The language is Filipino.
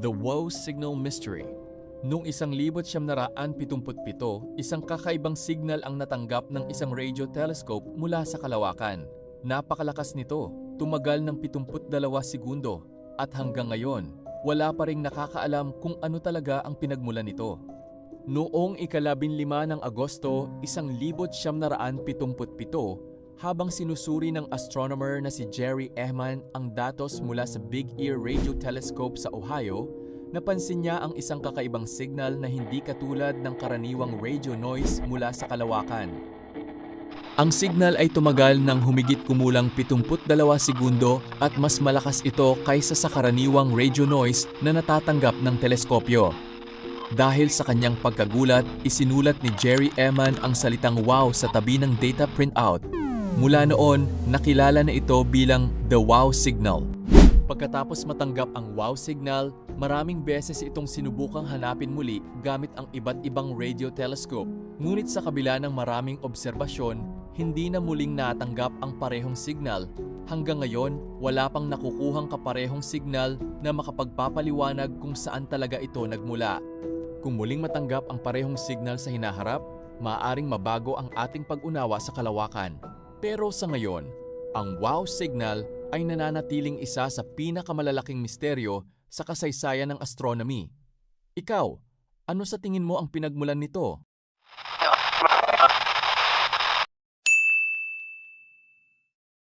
The Wow Signal Mystery. Noong 1977, isang kakaibang signal ang natanggap ng isang radio telescope mula sa kalawakan. Napakalakas nito, tumagal ng 72 segundo, at hanggang ngayon, wala pa ring nakakaalam kung ano talaga ang pinagmulan nito. Noong ika-15 ng Agosto, 1977, habang sinusuri ng astronomer na si Jerry Ehman ang datos mula sa Big Ear Radio Telescope sa Ohio, napansin niya ang isang kakaibang signal na hindi katulad ng karaniwang radio noise mula sa kalawakan. Ang signal ay tumagal ng humigit kumulang 72 segundo at mas malakas ito kaysa sa karaniwang radio noise na natatanggap ng teleskopyo. Dahil sa kanyang pagkagulat, isinulat ni Jerry Ehman ang salitang wow sa tabi ng data printout. Mula noon, nakilala na ito bilang the wow signal. Pagkatapos matanggap ang wow signal, maraming beses itong sinubukang hanapin muli gamit ang iba't ibang radio telescope. Ngunit sa kabila ng maraming obserbasyon, hindi na muling natanggap ang parehong signal. Hanggang ngayon, wala pang nakukuhang kaparehong signal na makapagpapaliwanag kung saan talaga ito nagmula. Kung muling matanggap ang parehong signal sa hinaharap, maaaring mabago ang ating pag-unawa sa kalawakan. Pero sa ngayon, ang wow signal ay nananatiling isa sa pinakamalalaking misteryo sa kasaysayan ng astronomy. Ikaw, ano sa tingin mo ang pinagmulan nito?